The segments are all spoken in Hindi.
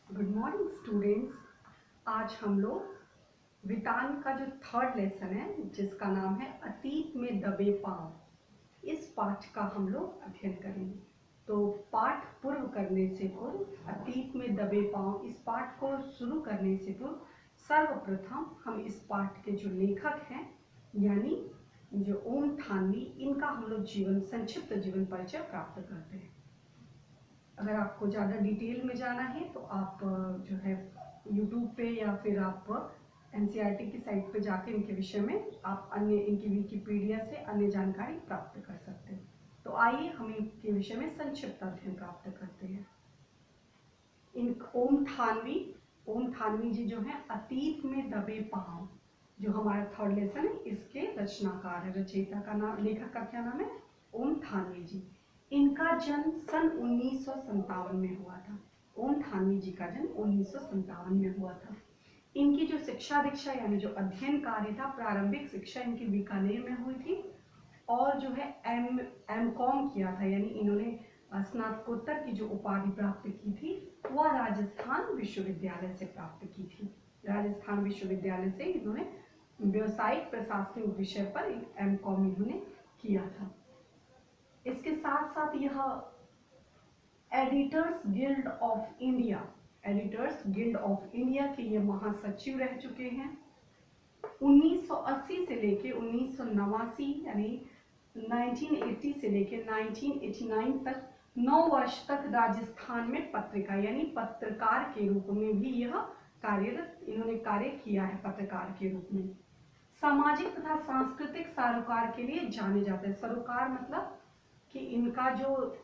Good morning students. आज हम लोग वितान का जो थर्ड लेसन है जिसका नाम है अतीत में दबे पांव, इस पाठ का हम लोग अध्ययन करेंगे। तो पाठ पूर्व करने से पूर्व, अतीत में दबे पांव इस पाठ को शुरू करने से पूर्व सर्वप्रथम हम इस पाठ के जो लेखक हैं यानी जो ओम थानवी, इनका हम लोग संक्षिप्त जीवन परिचय प्राप्त करते हैं। अगर आपको ज़्यादा डिटेल में जाना है तो आप जो है यूट्यूब पे या फिर आप एनसीईआरटी की साइट पे जाके इनके विषय में आप अन्य इनकी विकिपीडिया से अन्य जानकारी प्राप्त कर सकते हैं। तो आइए हम इनके विषय में संक्षिप्त अध्ययन प्राप्त करते हैं। ओम थानवी जी जो है अतीत में दबे पांव, जो हमारा थर्ड लेसन है, इसके रचनाकार है। रचयिता का नाम, लेखक का क्या नाम है? ओम थानवी जी। इनका जन्म सन 1957 में हुआ था। ओम थानवी जी का जन्म 1957 में हुआ था। इनकी जो शिक्षा दीक्षा यानी जो अध्ययन कार्य था, प्रारंभिक शिक्षा इनकी बीकानेर में हुई थी और जो है एम कॉम किया था, यानी इन्होंने स्नातकोत्तर की जो उपाधि प्राप्त की थी वह राजस्थान विश्वविद्यालय से प्राप्त की थी। राजस्थान विश्वविद्यालय से इन्होंने व्यवसायिक प्रशासनिक विषय पर एम कॉम इन्होंने किया था। इसके साथ साथ यह एडिटर्स गिल्ड ऑफ इंडिया के ये महासचिव रह चुके हैं। 1980 से लेके 1989 यानी 1980 से लेके 1989 तक 9 वर्ष तक राजस्थान में पत्रिका यानी पत्रकार के रूप में भी यह इन्होंने कार्य किया है। पत्रकार के रूप में सामाजिक तथा सांस्कृतिक सरोकार के लिए जाने जाते हैं। सरोकार मतलब कि इनका जो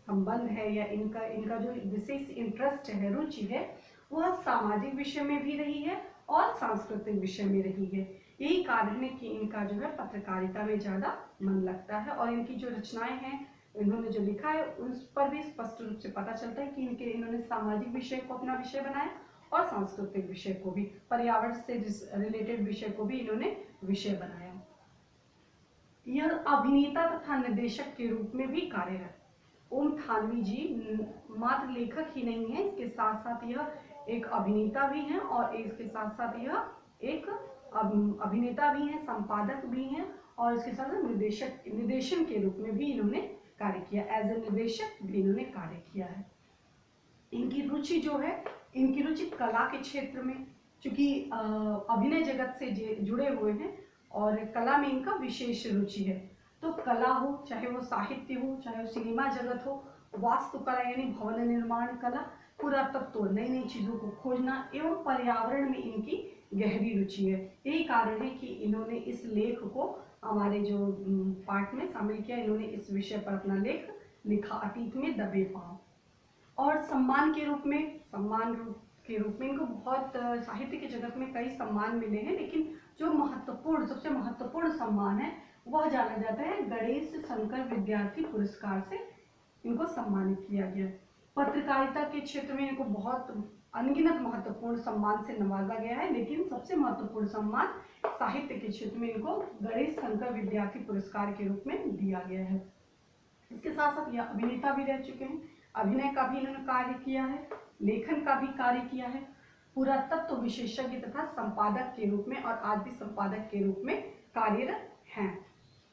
संबंध है या इनका जो विशेष इंटरेस्ट है, रुचि है, वह सामाजिक विषय में भी रही है और सांस्कृतिक विषय में रही है। यही कारण है कि इनका जो है पत्रकारिता में ज़्यादा मन लगता है और इनकी जो रचनाएं हैं, इन्होंने जो लिखा है उस पर भी स्पष्ट रूप से पता चलता है कि इन्होंने सामाजिक विषय को अपना विषय बनाया और सांस्कृतिक विषय को भी, पर्यावरण से रिलेटेड विषय को भी इन्होंने विषय बनाया। यह अभिनेता तथा निर्देशक के रूप में भी कार्यरत। ओम थानवी जी मात्र लेखक ही नहीं है, इसके साथ साथ यह एक अभिनेता भी हैं और इसके साथ साथ यह एक अभिनेता भी हैं, संपादक भी हैं और इसके साथ निर्देशन के रूप में भी इन्होंने कार्य किया। एज ए निर्देशक भी इन्होंने कार्य किया है। इनकी रुचि जो है, इनकी रुचि कला के क्षेत्र में, चूंकि अभिनय जगत से जुड़े हुए हैं और कला में इनका विशेष रुचि है। तो कला हो, चाहे वो साहित्य हो, चाहे वो सिनेमा जगत हो, वास्तुकला यानी भवन निर्माण कला, पुरातत्व, नई नई चीजों को खोजना एवं पर्यावरण में इनकी गहरी रुचि है। यही कारण है कि इन्होंने इस लेख को हमारे जो पाठ में शामिल किया। इन्होंने इस विषय पर अपना लेख लिखा, अतीत में दबे पांव। और सम्मान के रूप में इनको बहुत साहित्य के जगत में कई सम्मान मिले हैं, लेकिन जो सबसे महत्वपूर्ण सम्मान है वह जाना जाता है गणेश शंकर विद्यार्थी पुरस्कार से इनको सम्मानित किया गया। पत्रकारिता के क्षेत्र में इनको बहुत अनगिनत महत्वपूर्ण सम्मान से नवाजा गया है, लेकिन सबसे महत्वपूर्ण सम्मान साहित्य के क्षेत्र में इनको गणेश शंकर विद्यार्थी पुरस्कार के रूप में दिया गया है। इसके साथ साथ यह अभिनेता भी रह चुके हैं। अभिनय का भी इन्होंने कार्य किया है, लेखन का भी कार्य किया है, पुरातत्व विशेषज्ञ तथा संपादक के रूप में और आज भी संपादक के रूप में कार्यरत हैं।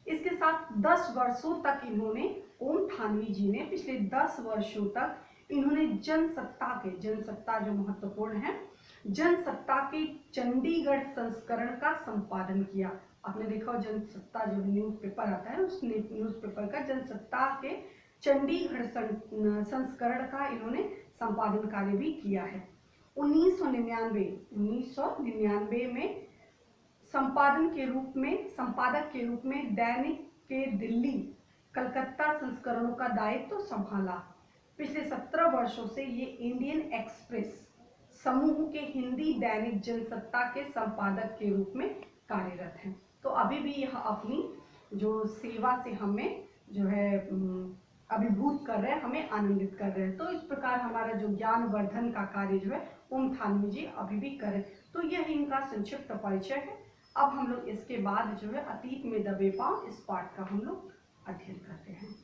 इसके साथ 10 वर्षों तक इन्होंने, ओम थानवी जी ने पिछले 10 वर्षों तक इन्होंने जनसत्ता जो महत्वपूर्ण है, जनसत्ता के चंडीगढ़ संस्करण का संपादन किया। आपने देखा जनसत्ता जो न्यूज़पेपर आता है, उस न्यूज़पेपर का जनसत्ता के चंडीगढ़ संस्करण का इन्होंने संपादन कार्य भी किया है। 1999 में संपादक के रूप में दैनिक के दिल्ली कलकत्ता संस्करणों का दायित्व संभाला। पिछले 17 वर्षों से ये इंडियन एक्सप्रेस समूह के हिंदी दैनिक जनसत्ता के संपादक के रूप में कार्यरत हैं। तो अभी भी यह अपनी जो सेवा से हमें जो है अभिभूत कर रहे हैं, हमें आनंदित कर रहे हैं। तो इस प्रकार हमारा जो ज्ञान वर्धन का कार्य जो है ओम थानवी जी अभी भी करें। तो यह इनका संक्षिप्त परिचय है। अब हम लोग इसके बाद जो है अतीत में दबे पांव, इस पाठ का हम लोग अध्ययन करते हैं।